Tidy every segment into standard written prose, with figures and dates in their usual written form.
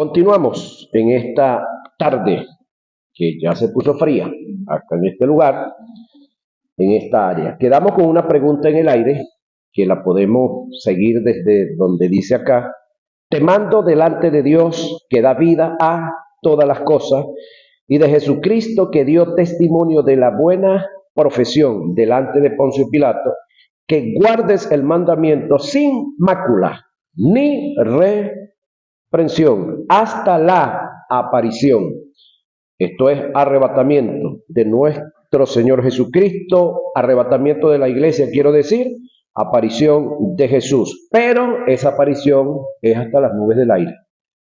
Continuamos en esta tarde que ya se puso fría acá en este lugar, en esta área. Quedamos con una pregunta en el aire que la podemos seguir desde donde dice acá: te mando delante de Dios que da vida a todas las cosas y de Jesucristo que dio testimonio de la buena profesión delante de Poncio Pilato, que guardes el mandamiento sin mácula ni reprensión hasta la aparición. Esto es arrebatamiento de nuestro Señor Jesucristo, arrebatamiento de la iglesia, quiero decir, aparición de Jesús. Pero esa aparición es hasta las nubes del aire.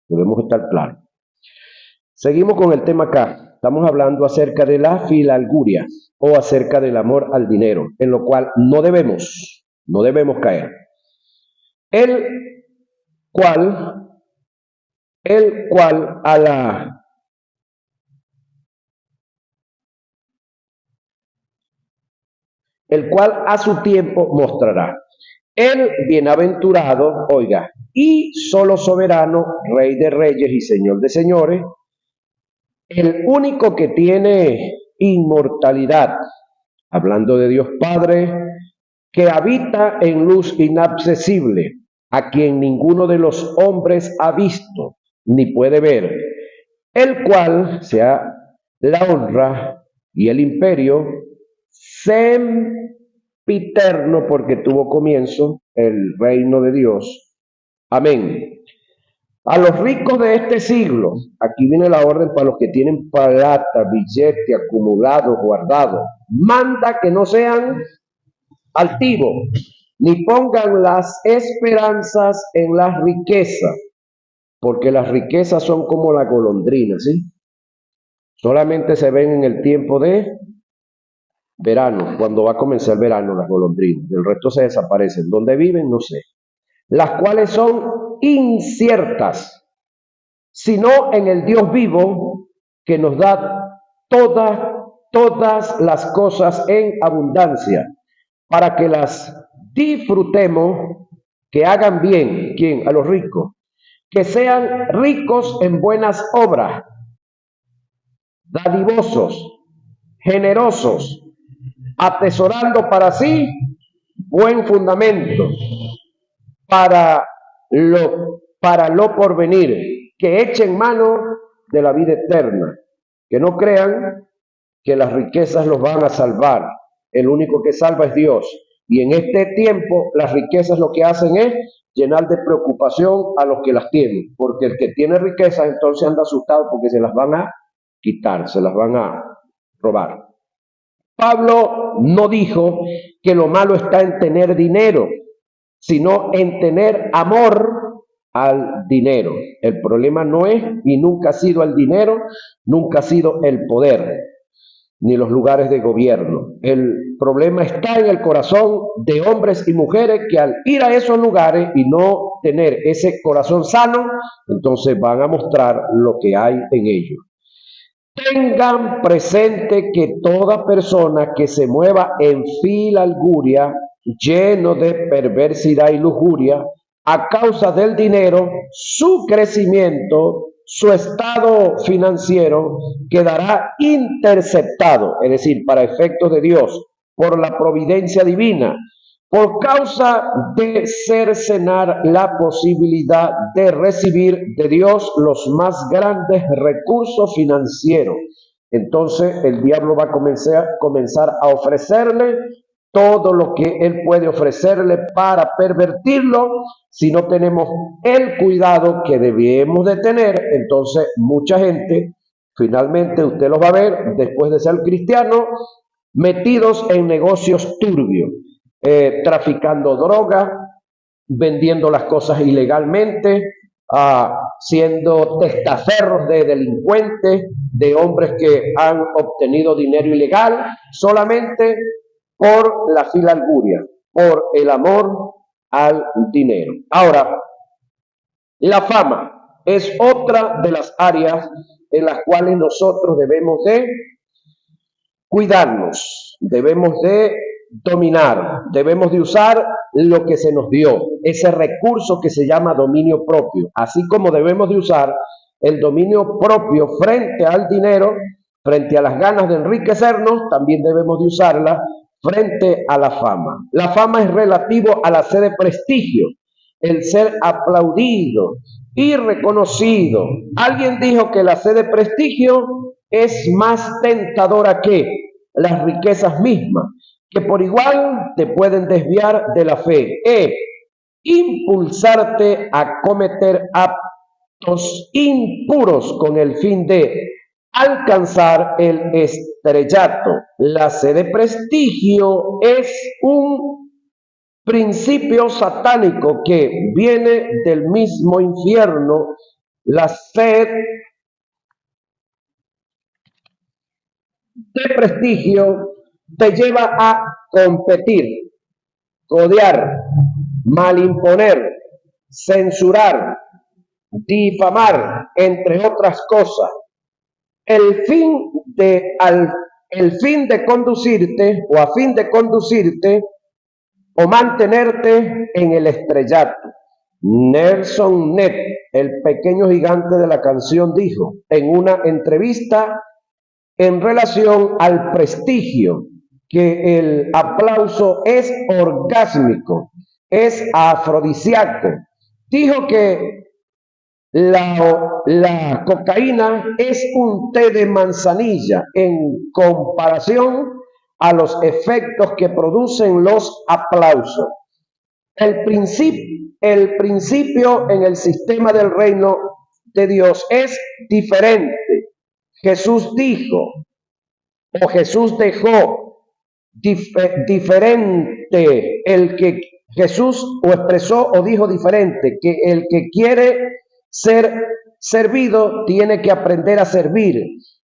Debemos estar claros. Seguimos con el tema acá. Estamos hablando acerca de la filalguria o acerca del amor al dinero, en lo cual no debemos caer. El cual a su tiempo mostrará. El bienaventurado, oiga, y solo soberano, Rey de reyes y Señor de señores, el único que tiene inmortalidad, hablando de Dios Padre, que habita en luz inaccesible, a quien ninguno de los hombres ha visto ni puede ver, el cual sea la honra y el imperio sempiterno, porque tuvo comienzo el reino de Dios. Amén. A los ricos de este siglo, aquí viene la orden para los que tienen plata, billete, acumulado, guardado, manda que no sean altivos, ni pongan las esperanzas en las riquezas, porque las riquezas son como la golondrina, ¿sí? Solamente se ven en el tiempo de verano, cuando va a comenzar el verano, las golondrinas. El resto se desaparecen. ¿Dónde viven? No sé. Las cuales son inciertas, sino en el Dios vivo, que nos da todas las cosas en abundancia, para que las disfrutemos, que hagan bien. ¿Quién? A los ricos. Que sean ricos en buenas obras, dadivosos, generosos, atesorando para sí buen fundamento para lo porvenir, que echen mano de la vida eterna, que no crean que las riquezas los van a salvar. El único que salva es Dios, y en este tiempo las riquezas lo que hacen es llenar de preocupación a los que las tienen, porque el que tiene riquezas entonces anda asustado porque se las van a quitar, se las van a robar. Pablo no dijo que lo malo está en tener dinero, sino en tener amor al dinero. El problema no es y nunca ha sido el dinero, nunca ha sido el poder, ni los lugares de gobierno. El problema está en el corazón de hombres y mujeres que al ir a esos lugares y no tener ese corazón sano, entonces van a mostrar lo que hay en ellos. Tengan presente que toda persona que se mueva en filalguria, lleno de perversidad y lujuria, a causa del dinero, su crecimiento, su estado financiero quedará interceptado, es decir, para efectos de Dios, por la providencia divina, por causa de cercenar la posibilidad de recibir de Dios los más grandes recursos financieros. Entonces el diablo va a comenzar a ofrecerle todo lo que él puede ofrecerle para pervertirlo. Si no tenemos el cuidado que debemos de tener, entonces mucha gente, finalmente usted los va a ver, después de ser cristiano, metidos en negocios turbios, traficando droga, vendiendo las cosas ilegalmente, siendo testaferros de delincuentes, de hombres que han obtenido dinero ilegal solamente por la filalguria, por el amor al dinero. Ahora, la fama es otra de las áreas en las cuales nosotros debemos de cuidarnos, debemos de dominar, debemos de usar lo que se nos dio, ese recurso que se llama dominio propio, así como debemos de usar el dominio propio frente al dinero, frente a las ganas de enriquecernos, también debemos de usarla frente a la fama. La fama es relativo a la sed de prestigio, el ser aplaudido y reconocido. Alguien dijo que la sed de prestigio es más tentadora que las riquezas mismas, que por igual te pueden desviar de la fe e impulsarte a cometer actos impuros con el fin de alcanzar el estrellato. La sed de prestigio es un principio satánico que viene del mismo infierno. La sed de prestigio te lleva a competir, codear, malimponer, censurar, difamar, entre otras cosas. El fin de conducirte o a fin de conducirte o mantenerte en el estrellato. Nelson Ned, el pequeño gigante de la canción, dijo en una entrevista en relación al prestigio que el aplauso es orgásmico, es afrodisíaco. Dijo que la cocaína es un té de manzanilla en comparación a los efectos que producen los aplausos. El principio en el sistema del reino de Dios es diferente. Jesús dijo, o Jesús dejó diferente, el que Jesús o expresó o dijo diferente, que el que quiere ser servido tiene que aprender a servir.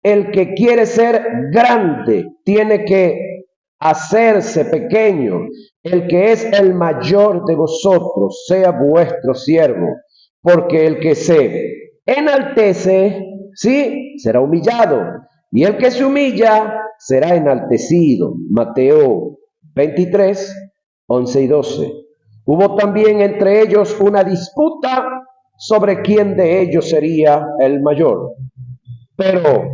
El que quiere ser grande tiene que hacerse pequeño. El que es el mayor de vosotros sea vuestro siervo, porque el que se enaltece, sí, será humillado, y el que se humilla será enaltecido. Mateo 23, 11 y 12. Hubo también entre ellos una disputa sobre quién de ellos sería el mayor. Pero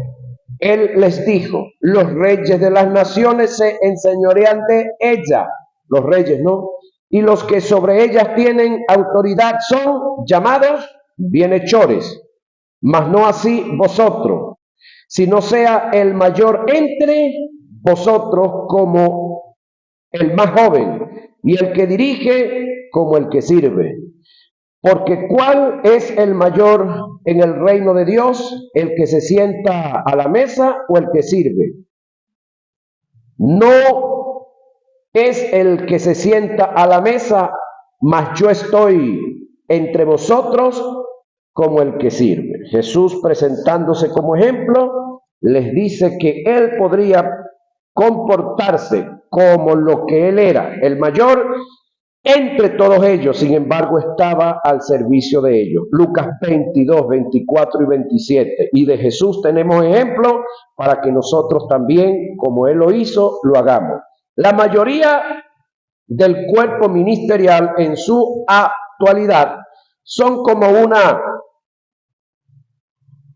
él les dijo, los reyes de las naciones se enseñorean de ella, los reyes, ¿no? Y los que sobre ellas tienen autoridad son llamados bienhechores, mas no así vosotros, sino sea el mayor entre vosotros como el más joven, y el que dirige como el que sirve. Porque ¿cuál es el mayor en el reino de Dios? ¿El que se sienta a la mesa o el que sirve? No es el que se sienta a la mesa, mas yo estoy entre vosotros como el que sirve. Jesús, presentándose como ejemplo, les dice que él podría comportarse como lo que él era, el mayor entre todos ellos, sin embargo, estaba al servicio de ellos. Lucas 22, 24 y 27. Y de Jesús tenemos ejemplo para que nosotros también, como Él lo hizo, lo hagamos. La mayoría del cuerpo ministerial en su actualidad son como una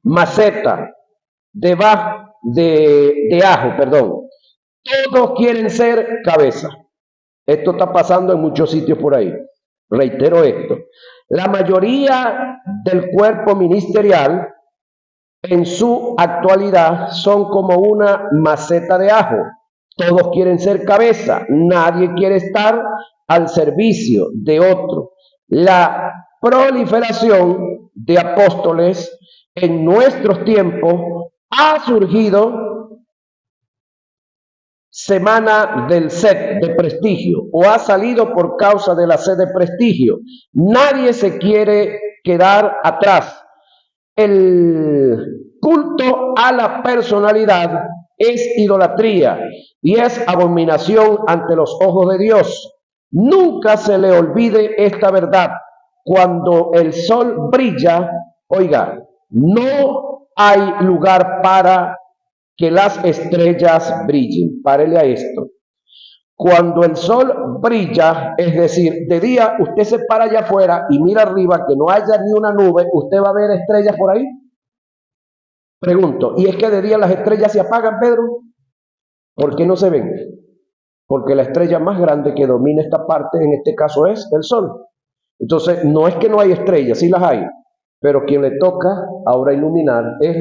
maceta de ajo, perdón. Todos quieren ser cabeza. Esto está pasando en muchos sitios por ahí. Reitero esto. La mayoría del cuerpo ministerial en su actualidad son como una maceta de ajo. Todos quieren ser cabeza. Nadie quiere estar al servicio de otro. La proliferación de apóstoles en nuestros tiempos ha surgido semana del sed de prestigio o ha salido por causa de la sed de prestigio. Nadie se quiere quedar atrás. El culto a la personalidad es idolatría y es abominación ante los ojos de Dios. Nunca se le olvide esta verdad. Cuando el sol brilla, oiga, no hay lugar para que las estrellas brillen. Párele a esto. Cuando el sol brilla, es decir, de día usted se para allá afuera y mira arriba que no haya ni una nube, ¿usted va a ver estrellas por ahí? Pregunto, ¿y es que de día las estrellas se apagan, Pedro? ¿Por qué no se ven? Porque la estrella más grande que domina esta parte, en este caso, es el Sol. Entonces, no es que no hay estrellas, sí las hay, pero quien le toca ahora iluminar es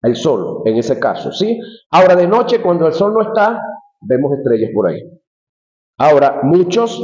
el Sol, en ese caso, ¿sí? Ahora, de noche, cuando el Sol no está, vemos estrellas por ahí. Ahora, muchos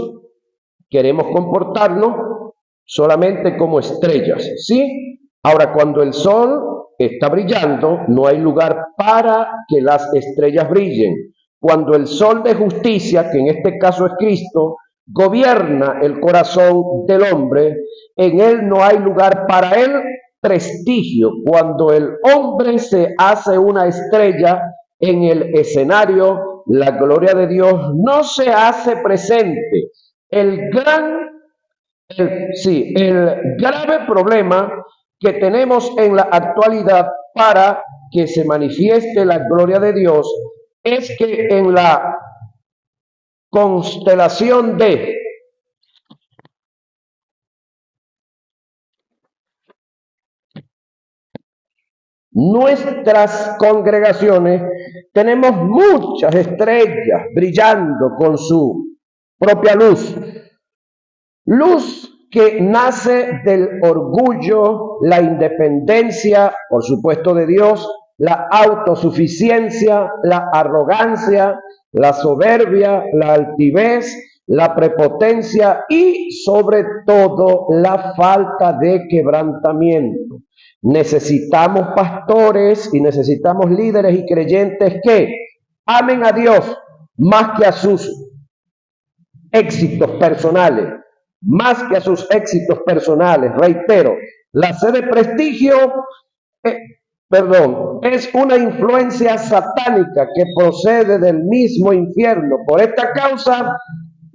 queremos comportarnos solamente como estrellas, ¿sí? Ahora, cuando el Sol está brillando, no hay lugar para que las estrellas brillen. Cuando el Sol de justicia, que en este caso es Cristo, gobierna el corazón del hombre, en él no hay lugar para el prestigio. Cuando el hombre se hace una estrella en el escenario, la gloria de Dios no se hace presente. El grave problema que tenemos en la actualidad para que se manifieste la gloria de Dios es que en la constelación de nuestras congregaciones tenemos muchas estrellas brillando con su propia luz. Luz que nace del orgullo, la independencia, por supuesto, de Dios, la autosuficiencia, la arrogancia, la soberbia, la altivez, la prepotencia y sobre todo la falta de quebrantamiento. Necesitamos pastores y necesitamos líderes y creyentes que amen a Dios más que a sus éxitos personales, más que a sus éxitos personales. Reitero, la sede de prestigio, es una influencia satánica que procede del mismo infierno. Por esta causa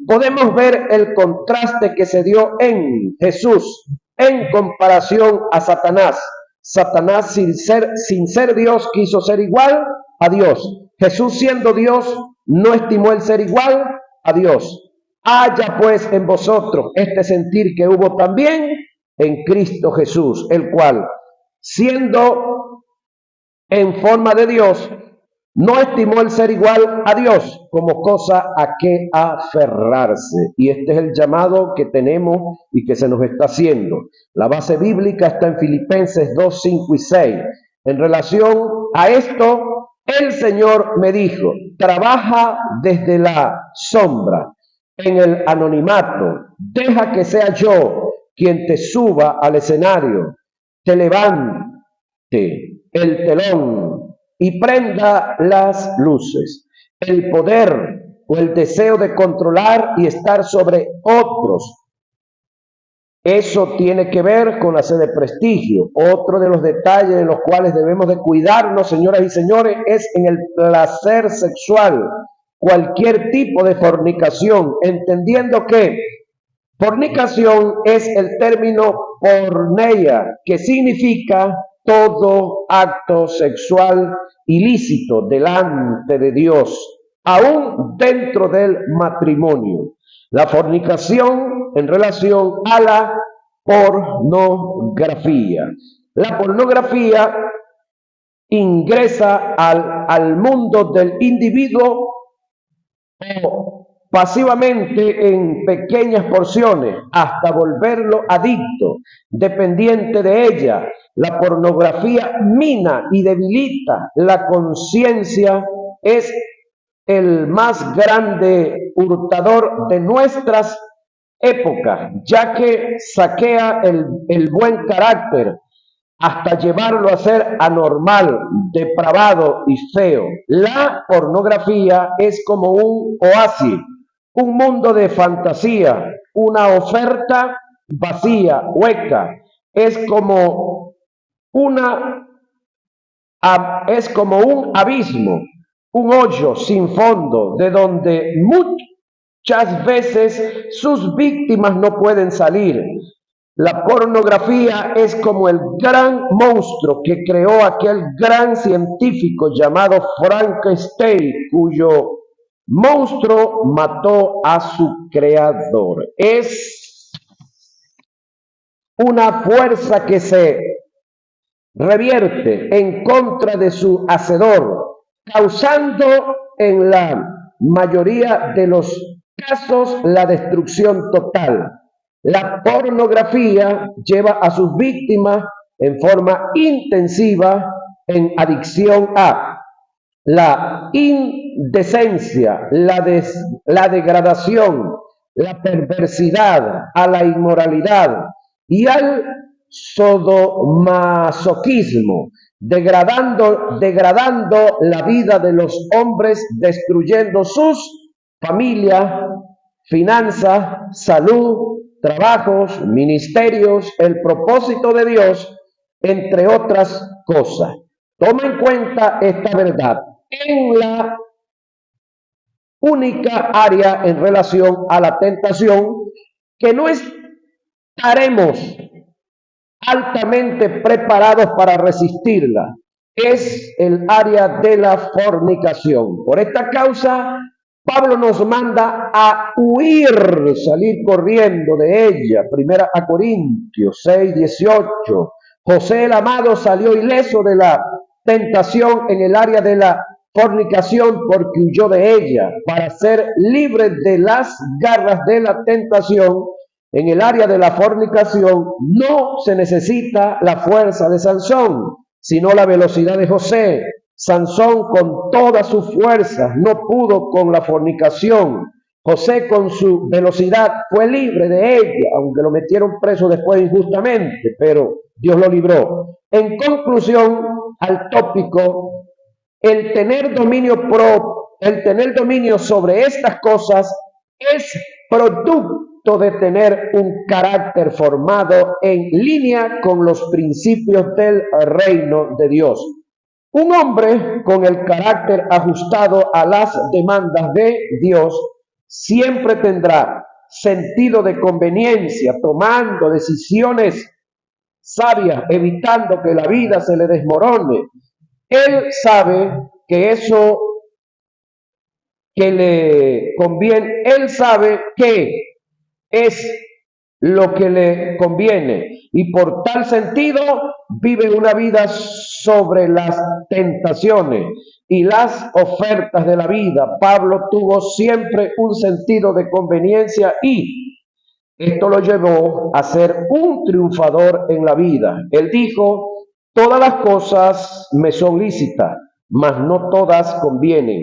podemos ver el contraste que se dio en Jesús en comparación a Satanás. Satanás, sin ser Dios, quiso ser igual a Dios. Jesús, siendo Dios, no estimó el ser igual a Dios. Haya pues en vosotros este sentir que hubo también en Cristo Jesús, el cual, siendo en forma de Dios, no estimó el ser igual a Dios como cosa a que aferrarse. Y este es el llamado que tenemos y que se nos está haciendo. La base bíblica está en Filipenses 2, 5 y 6. En relación a esto, el Señor me dijo, trabaja desde la sombra, en el anonimato, deja que sea yo quien te suba al escenario, te levante el telón y prenda las luces. El poder o el deseo de controlar y estar sobre otros, eso tiene que ver con la sede de prestigio. Otro de los detalles en los cuales debemos de cuidarnos, señoras y señores, es en el placer sexual. Cualquier tipo de fornicación, entendiendo que fornicación es el término porneia, que significa todo acto sexual ilícito delante de Dios, aún dentro del matrimonio. La fornicación en relación a la pornografía. La pornografía ingresa al mundo del individuo o pasivamente en pequeñas porciones hasta volverlo adicto, dependiente de ella. La pornografía mina y debilita la conciencia, es el más grande hurtador de nuestras épocas, ya que saquea el buen carácter hasta llevarlo a ser anormal, depravado y feo. La pornografía es como un oasis, un mundo de fantasía, una oferta vacía, hueca. Es como un abismo, un hoyo sin fondo, de donde muchas veces sus víctimas no pueden salir. La pornografía es como el gran monstruo que creó aquel gran científico llamado Frankenstein, cuyo monstruo mató a su creador. Es una fuerza que se revierte en contra de su hacedor, causando en la mayoría de los casos la destrucción total. La pornografía lleva a sus víctimas en forma intensiva en adicción a la indecencia, la degradación, la perversidad, a la inmoralidad y al sodomasoquismo, degradando la vida de los hombres, destruyendo sus familias, finanzas, salud, trabajos, ministerios, el propósito de Dios, entre otras cosas. Toma en cuenta esta verdad en la única área en relación a la tentación que no estaremos altamente preparados para resistirla. Es el área de la fornicación. Por esta causa, Pablo nos manda a huir, salir corriendo de ella. Primera a Corintios 6:18. José el amado salió ileso de la tentación en el área de la fornicación porque huyó de ella. Para ser libre de las garras de la tentación, en el área de la fornicación no se necesita la fuerza de Sansón, sino la velocidad de José. Sansón con todas sus fuerzas no pudo con la fornicación. José con su velocidad fue libre de ella, aunque lo metieron preso después injustamente, pero Dios lo libró. En conclusión al tópico, el tener dominio sobre estas cosas es producto de tener un carácter formado en línea con los principios del reino de Dios. Un hombre con el carácter ajustado a las demandas de Dios siempre tendrá sentido de conveniencia, tomando decisiones sabias, evitando que la vida se le desmorone. Él sabe que eso que le conviene, él sabe que es lo que le conviene y por tal sentido vive una vida sobre las tentaciones y las ofertas de la vida. Pablo tuvo siempre un sentido de conveniencia y esto lo llevó a ser un triunfador en la vida. Él dijo: todas las cosas me son lícitas, mas no todas convienen.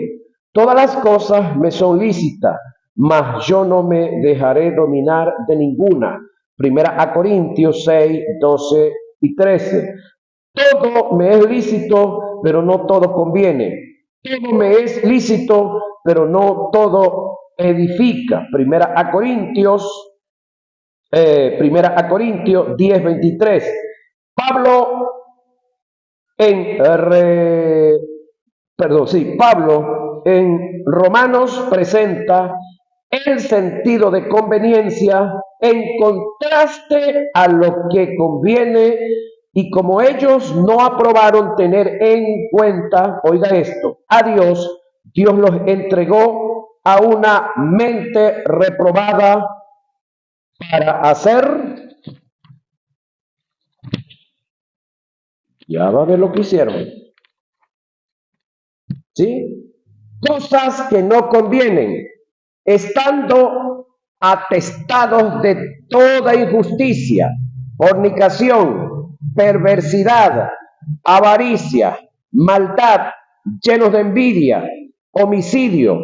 Todas las cosas me son lícitas, mas yo no me dejaré dominar de ninguna. Primera a Corintios 6, 12 y 13. Todo me es lícito, pero no todo conviene. Todo me es lícito, pero no todo edifica. Primera a Corintios 10, 23. Pablo en Romanos presenta el sentido de conveniencia en contraste a lo que conviene, y como ellos no aprobaron tener en cuenta, oiga esto, a Dios, Dios los entregó a una mente reprobada para hacer, ya va a ver lo que hicieron, ¿sí? Cosas que no convienen, estando atestados de toda injusticia, fornicación, perversidad, avaricia, maldad, llenos de envidia, homicidio,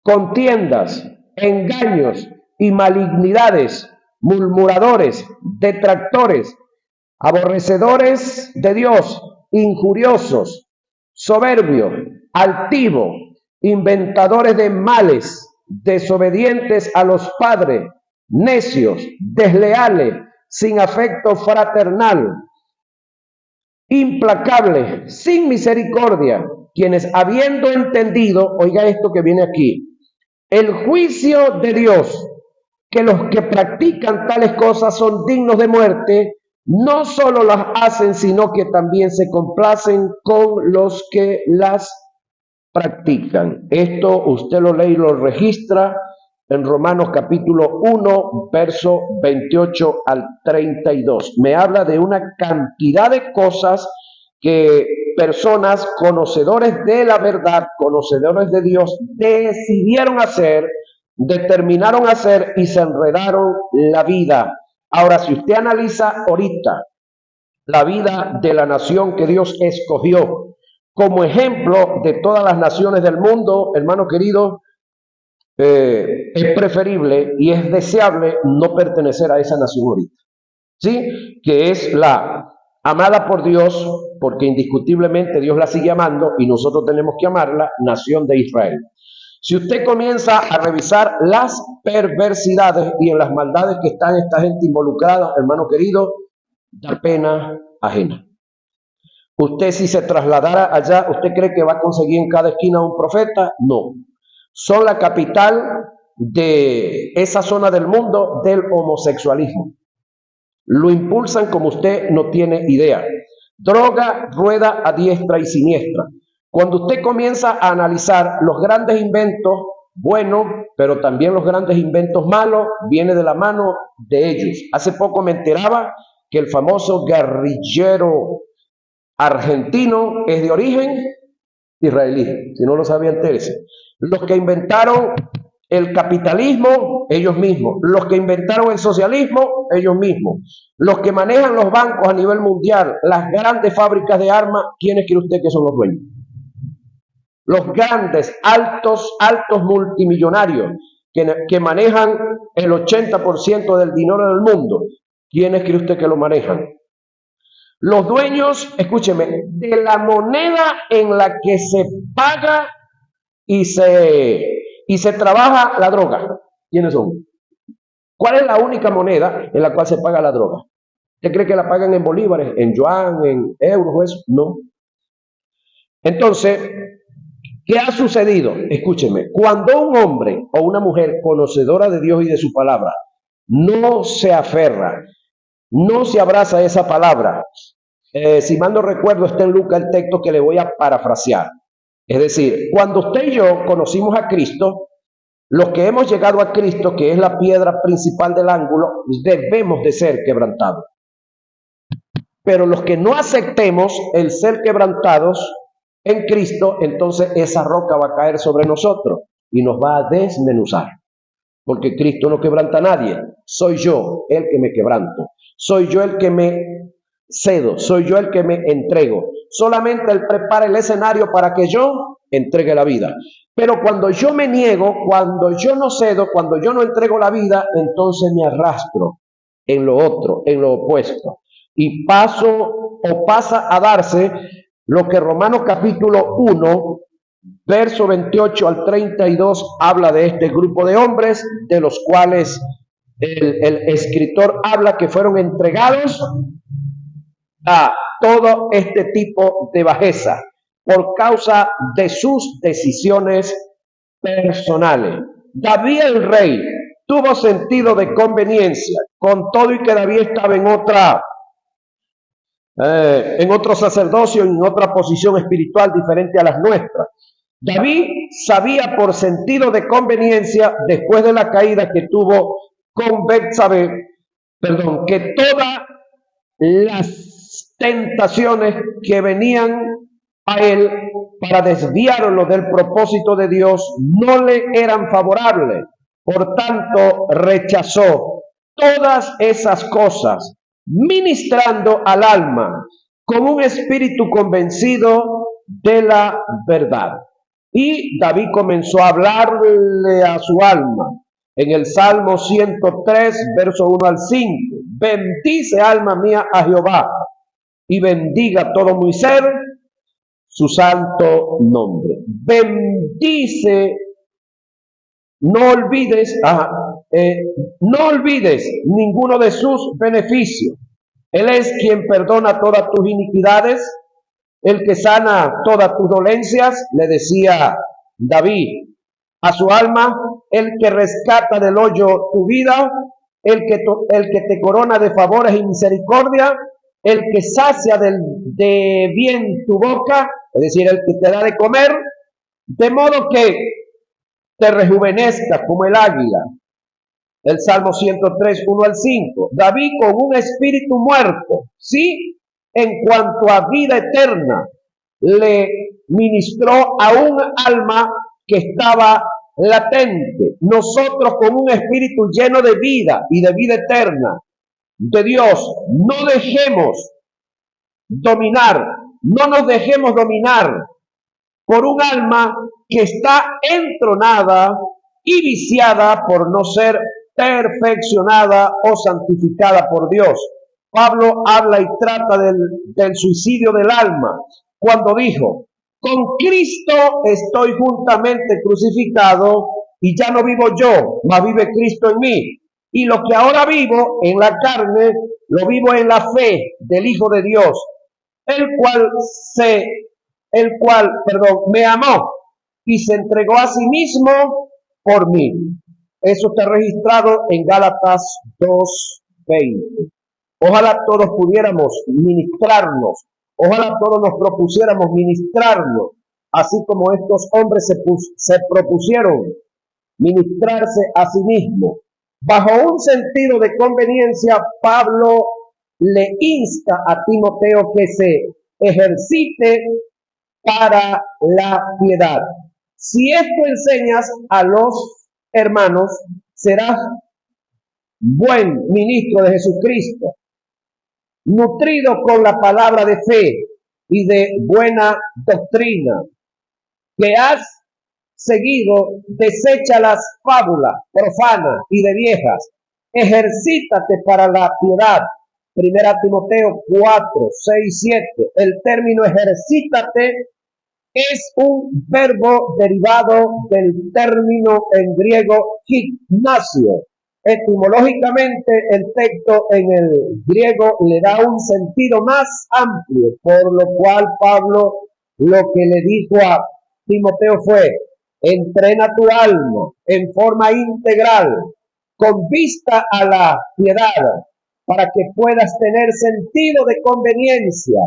contiendas, engaños y malignidades, murmuradores, detractores, aborrecedores de Dios, injuriosos, soberbios, altivos, inventadores de males, desobedientes a los padres, necios, desleales, sin afecto fraternal, implacables, sin misericordia, quienes habiendo entendido, oiga esto que viene aquí, el juicio de Dios, que los que practican tales cosas son dignos de muerte, no solo las hacen, sino que también se complacen con los que las practican. Esto usted lo lee y lo registra en Romanos capítulo 1, verso 28 al 32. Me habla de una cantidad de cosas que personas conocedores de la verdad, conocedores de Dios, decidieron hacer, determinaron hacer y se enredaron la vida. Ahora, si usted analiza ahorita la vida de la nación que Dios escogió como ejemplo de todas las naciones del mundo, hermano querido, es preferible y es deseable no pertenecer a esa nación ahorita, ¿sí? Que es la amada por Dios, porque indiscutiblemente Dios la sigue amando y nosotros tenemos que amarla, nación de Israel. Si usted comienza a revisar las perversidades y en las maldades que están esta gente involucrada, hermano querido, da pena ajena. Usted, si se trasladara allá, ¿usted cree que va a conseguir en cada esquina un profeta? No. Son la capital de esa zona del mundo del homosexualismo. Lo impulsan como usted no tiene idea. Droga rueda a diestra y siniestra. Cuando usted comienza a analizar los grandes inventos buenos, pero también los grandes inventos malos, viene de la mano de ellos. Hace poco me enteraba que el famoso guerrillero argentino es de origen israelí. Si no lo sabía, entérese. Los que inventaron el capitalismo, ellos mismos. Los que inventaron el socialismo, ellos mismos. Los que manejan los bancos a nivel mundial, las grandes fábricas de armas, ¿quiénes cree usted que son los dueños? Los grandes, altos multimillonarios que manejan el 80% del dinero del mundo, ¿quiénes cree usted que lo manejan? Los dueños, escúcheme, de la moneda en la que se paga y se trabaja la droga. ¿Quiénes son? ¿Cuál es la única moneda en la cual se paga la droga? ¿Usted cree que la pagan en bolívares, en yuan, en euros o eso? No. Entonces, ¿qué ha sucedido? Escúcheme, cuando un hombre o una mujer conocedora de Dios y de su palabra no se aferra, no se abraza a esa palabra, si mal no recuerdo, está en Lucas el texto que le voy a parafrasear. Es decir, cuando usted y yo conocimos a Cristo, los que hemos llegado a Cristo, que es la piedra principal del ángulo, debemos de ser quebrantados. Pero los que no aceptemos el ser quebrantados en Cristo, entonces esa roca va a caer sobre nosotros y nos va a desmenuzar. Porque Cristo no quebranta a nadie. Soy yo el que me quebranto. Soy yo el que me cedo. Soy yo el que me entrego. Solamente Él prepara el escenario para que yo entregue la vida. Pero cuando yo me niego, cuando yo no cedo, cuando yo no entrego la vida, entonces me arrastro en lo otro, en lo opuesto. Y pasa a darse lo que Romanos capítulo 1, verso 28 al 32 habla de este grupo de hombres, de los cuales el escritor habla que fueron entregados a todo este tipo de bajeza por causa de sus decisiones personales. David el rey tuvo sentido de conveniencia, con todo y que David estaba en otro sacerdocio, en otra posición espiritual diferente a las nuestras. David sabía por sentido de conveniencia, después de la caída que tuvo con Betsabé, que todas las tentaciones que venían a él para desviarlo del propósito de Dios no le eran favorables. Por tanto, rechazó todas esas cosas, ministrando al alma con un espíritu convencido de la verdad. Y David comenzó a hablarle a su alma en el Salmo 103, verso 1 al 5. Bendice, alma mía, a Jehová, y bendiga todo mi ser su santo nombre. Bendice, no olvides ninguno de sus beneficios. Él es quien perdona todas tus iniquidades, el que sana todas tus dolencias, le decía David a su alma, el que rescata del hoyo tu vida, el que te corona de favores y misericordia, el que sacia de bien tu boca, es decir, el que te da de comer, de modo que te rejuvenezcas como el águila. El Salmo 103, 1 al 5. David con un espíritu muerto, sí, en cuanto a vida eterna, le ministró a un alma que estaba latente. Nosotros con un espíritu lleno de vida y de vida eterna de Dios, no dejemos dominar, no nos dejemos dominar por un alma que está entronada y viciada por no ser perfeccionada o santificada por Dios. Pablo habla y trata del suicidio del alma cuando dijo, con Cristo estoy juntamente crucificado y ya no vivo yo, mas vive Cristo en mí. Y lo que ahora vivo en la carne, lo vivo en la fe del Hijo de Dios, el cual me amó y se entregó a sí mismo por mí. Eso está registrado en Gálatas 2:20. Ojalá todos pudiéramos ministrarnos, ojalá todos nos propusiéramos ministrarnos, así como estos hombres se propusieron ministrarse a sí mismos. Bajo un sentido de conveniencia, Pablo le insta a Timoteo que se ejercite para la piedad. Si esto enseñas a los hermanos, serás buen ministro de Jesucristo, nutrido con la palabra de fe y de buena doctrina, que has seguido, desecha las fábulas profanas y de viejas, ejercítate para la piedad. Primera Timoteo 4, 6, 7. El término ejercítate es un verbo derivado del término en griego gimnasio. Etimológicamente, el texto en el griego le da un sentido más amplio, por lo cual Pablo lo que le dijo a Timoteo fue, entrena tu alma en forma integral, con vista a la piedad, para que puedas tener sentido de conveniencia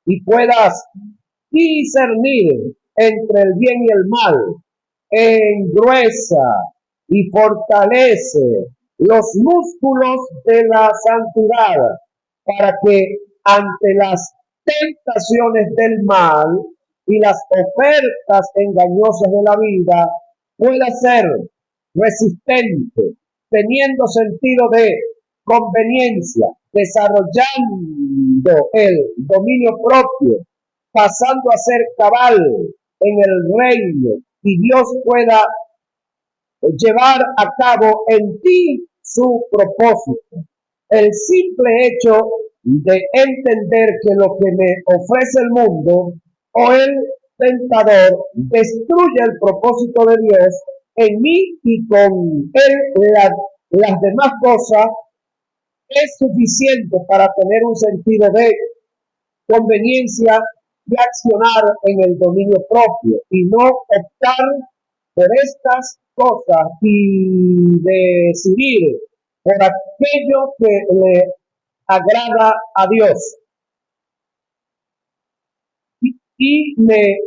y puedas discernir entre el bien y el mal, engruesa y fortalece los músculos de la santidad, para que ante las tentaciones del mal y las ofertas engañosas de la vida pueda ser resistente, teniendo sentido de conveniencia, desarrollando el dominio propio, pasando a ser cabal en el reino, y Dios pueda llevar a cabo en ti su propósito. El simple hecho de entender que lo que me ofrece el mundo o el tentador destruye el propósito de Dios en mí y con él las demás cosas, es suficiente para tener un sentido de conveniencia y accionar en el dominio propio y no optar por estas cosas y decidir por aquello que le agrada a Dios y me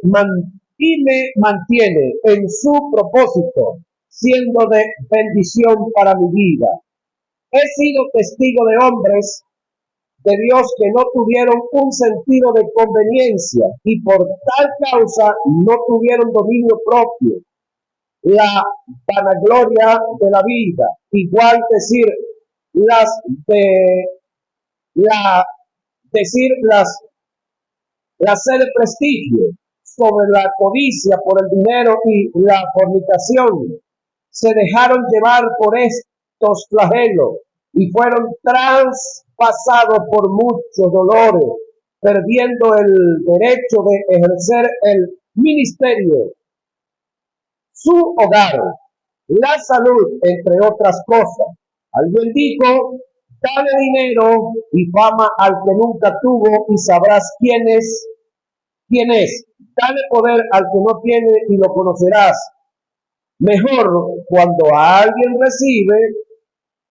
mantiene en su propósito, siendo de bendición para mi vida. He sido testigo de hombres de Dios que no tuvieron un sentido de conveniencia y por tal causa no tuvieron dominio propio. La vanagloria de la vida, igual decir la sed de prestigio, sobre la codicia por el dinero y la fornicación, se dejaron llevar por estos flagelos y fueron traspasados por muchos dolores, perdiendo el derecho de ejercer el ministerio, su hogar, la salud, entre otras cosas. Alguien dijo, dale dinero y fama al que nunca tuvo y sabrás quién es. Dale poder al que no tiene y lo conocerás. Mejor cuando a alguien recibe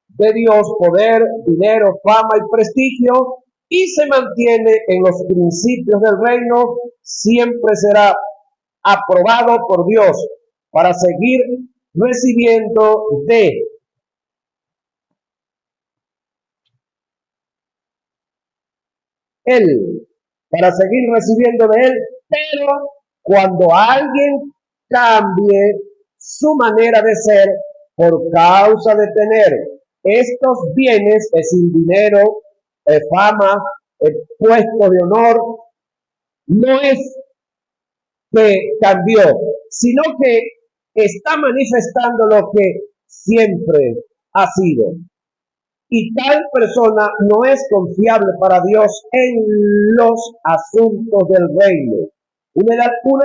de Dios poder, dinero, fama y prestigio y se mantiene en los principios del reino, siempre será aprobado por Dios para seguir recibiendo de Él, para seguir recibiendo de Él, pero cuando alguien cambie su manera de ser por causa de tener estos bienes, es decir, dinero, fama, puesto de honor, no es que cambió, sino que está manifestando lo que siempre ha sido. Y tal persona no es confiable para Dios en los asuntos del reino. Una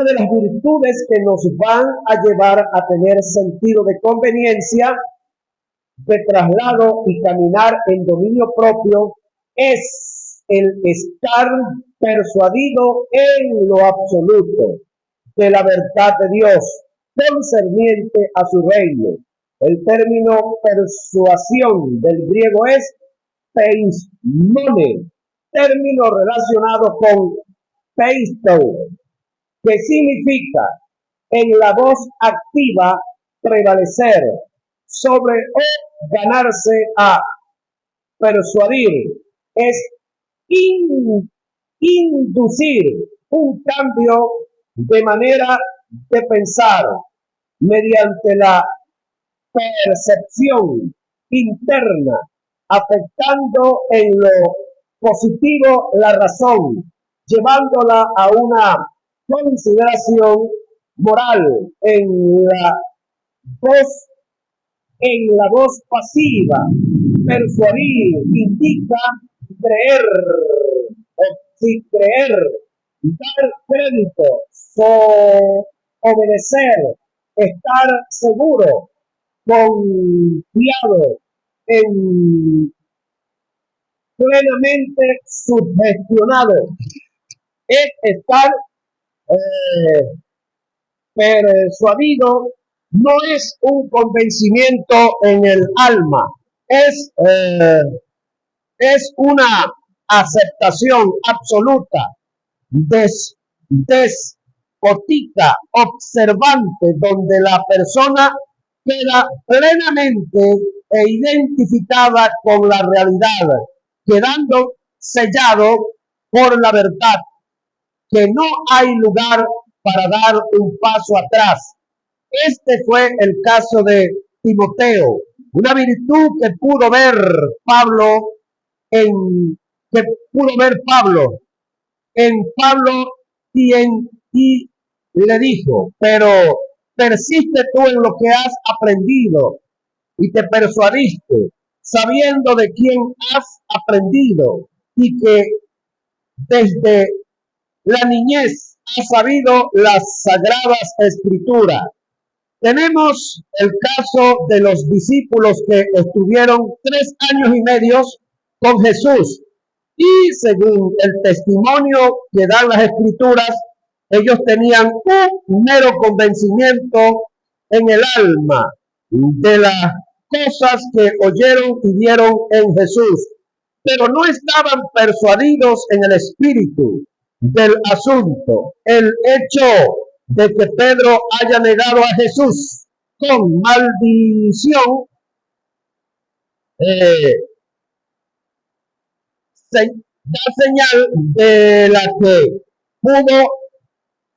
de las virtudes que nos van a llevar a tener sentido de conveniencia, de traslado y caminar en dominio propio es el estar persuadido en lo absoluto de la verdad de Dios concerniente a su reino. El término persuasión del griego es peismone, término relacionado con peisto, que significa en la voz activa prevalecer sobre o ganarse a. Persuadir es inducir un cambio de manera de pensar mediante la percepción interna, afectando en lo positivo la razón, llevándola a una consideración moral voz, en la voz pasiva. Persuadir indica creer, creer, dar crédito, obedecer, estar seguro, confiado, plenamente sugestionado. Es estar persuadido, no es un convencimiento en el alma, es una aceptación absoluta, despótica, observante, donde la persona queda plenamente identificada con la realidad, quedando sellado por la verdad, que no hay lugar para dar un paso atrás. Este fue el caso de Timoteo, una virtud que pudo ver Pablo en Pablo, y le dijo: pero persiste tú en lo que has aprendido y te persuadiste, sabiendo de quién has aprendido y que desde la niñez has sabido las sagradas escrituras. Tenemos el caso de los discípulos que estuvieron 3 años y medio con Jesús, y según el testimonio que dan las escrituras, ellos tenían un mero convencimiento en el alma de las cosas que oyeron y vieron en Jesús, pero no estaban persuadidos en el espíritu del asunto. El hecho de que Pedro haya negado a Jesús con maldición da señal de la que pudo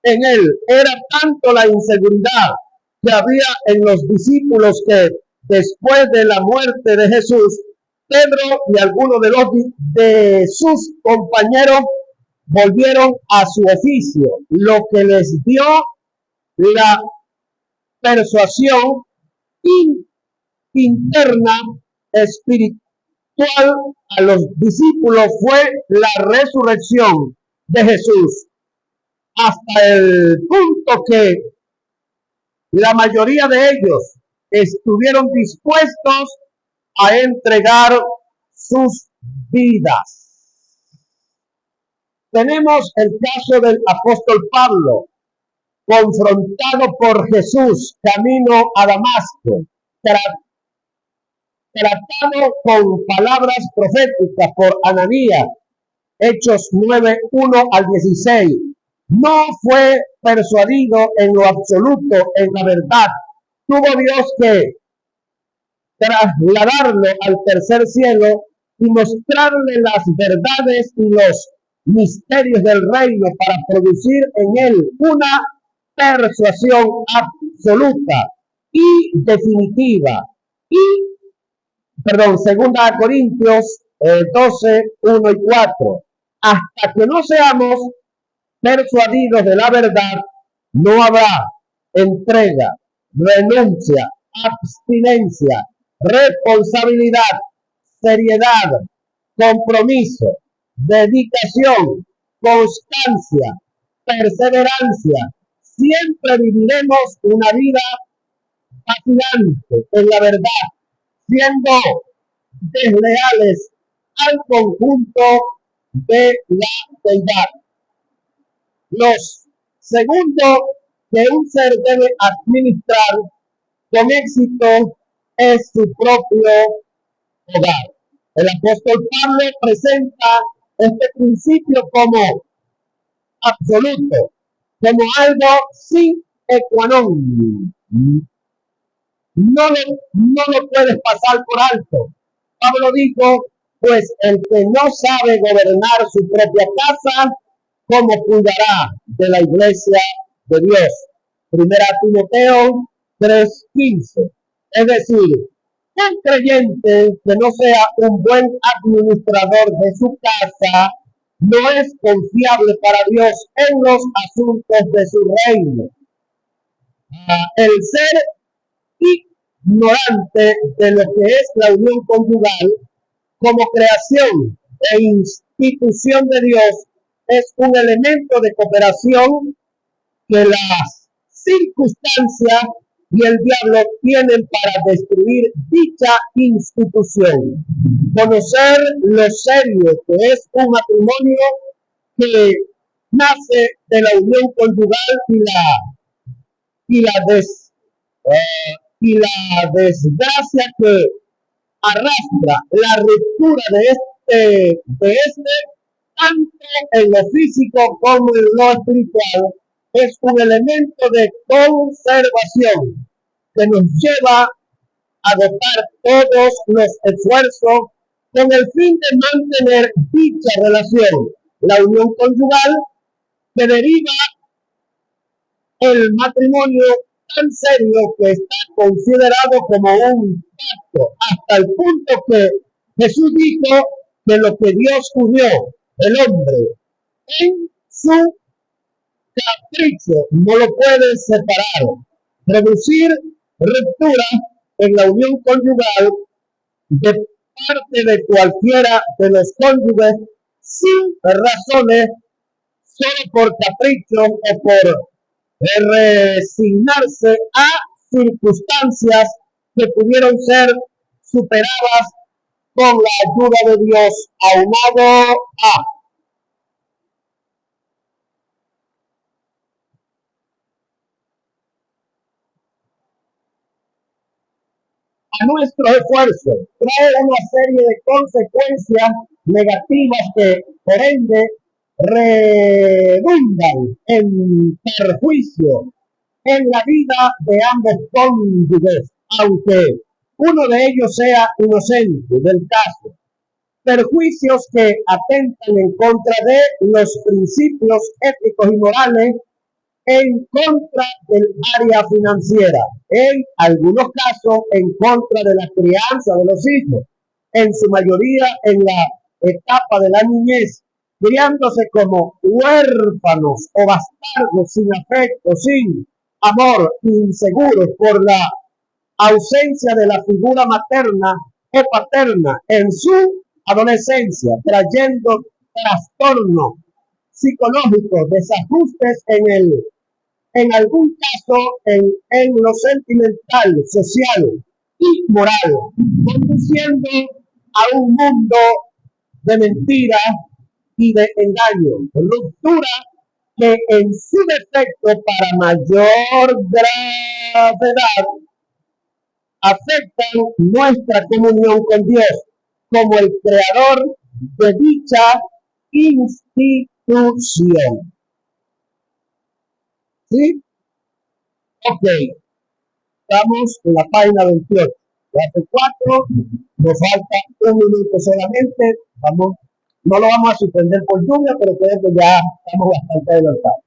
en él. Era tanto la inseguridad que había en los discípulos que después de la muerte de Jesús, Pedro y algunos de sus compañeros volvieron a su oficio, lo que les dio la persuasión interna espiritual a los discípulos fue la resurrección de Jesús, hasta el punto que la mayoría de ellos estuvieron dispuestos a entregar sus vidas. Tenemos el caso del apóstol Pablo, confrontado por Jesús camino a Damasco, tratado con palabras proféticas por Ananías, Hechos 9, 1 al 16. No fue persuadido en lo absoluto en la verdad, tuvo Dios que trasladarlo al tercer cielo y mostrarle las verdades y los misterios del reino para producir en él una persuasión absoluta y definitiva. Y, perdón, segunda a Corintios 12, 1 y 4. Hasta que no seamos persuadidos de la verdad, no habrá entrega, renuncia, abstinencia, responsabilidad, seriedad, compromiso, dedicación, constancia, perseverancia. Siempre viviremos una vida vacilante en la verdad, siendo desleales al conjunto de la deidad. Los segundo que un ser debe administrar con éxito es su propio hogar. El apóstol Pablo presenta este principio como absoluto, como algo sin equanón. No lo puedes pasar por alto. Pablo dijo, pues el que no sabe gobernar su propia casa, ¿cómo cuidará de la iglesia de Dios? Primera Timoteo 3:15. Es decir, un creyente que no sea un buen administrador de su casa no es confiable para Dios en los asuntos de su reino. El ser ignorante de lo que es la unión conyugal como creación e institución de Dios es un elemento de cooperación que las circunstancias y el diablo tienen para destruir dicha institución. Conocer lo serio que es un matrimonio que nace de la unión conyugal y la desgracia que arrastra la ruptura de este tanto en lo físico como en lo espiritual, es un elemento de conservación que nos lleva a dotar todos los esfuerzos con el fin de mantener dicha relación. La unión conyugal que deriva el matrimonio tan serio que está considerado como un pacto, hasta el punto que Jesús dijo que lo que Dios unió, el hombre, en su capricho, no lo puede separar. Reducir ruptura en la unión conyugal de parte de cualquiera de los cónyuges sin razones, solo por capricho o por resignarse a circunstancias que pudieron ser superadas con la ayuda de Dios, aunado a nuestro esfuerzo, trae una serie de consecuencias negativas que, por ende, redundan en perjuicio en la vida de ambos cónyuges, aunque uno de ellos sea inocente del caso. Perjuicios que atentan en contra de los principios éticos y morales, en contra del área financiera, en algunos casos en contra de la crianza de los hijos, en su mayoría en la etapa de la niñez, criándose como huérfanos o bastardos sin afecto, sin amor, inseguros por la ausencia de la figura materna o paterna en su adolescencia, trayendo trastornos psicológicos, desajustes en algún caso en lo sentimental, social y moral, conduciendo a un mundo de mentiras y de engaño, ruptura que en su defecto para mayor gravedad afectan nuestra comunión con Dios como el creador de dicha institución. ¿Sí? Ok. estamos en la página 28. Clase 4, nos falta un minuto solamente. No lo vamos a suspender por lluvia, pero creo que ya estamos bastante adelantados.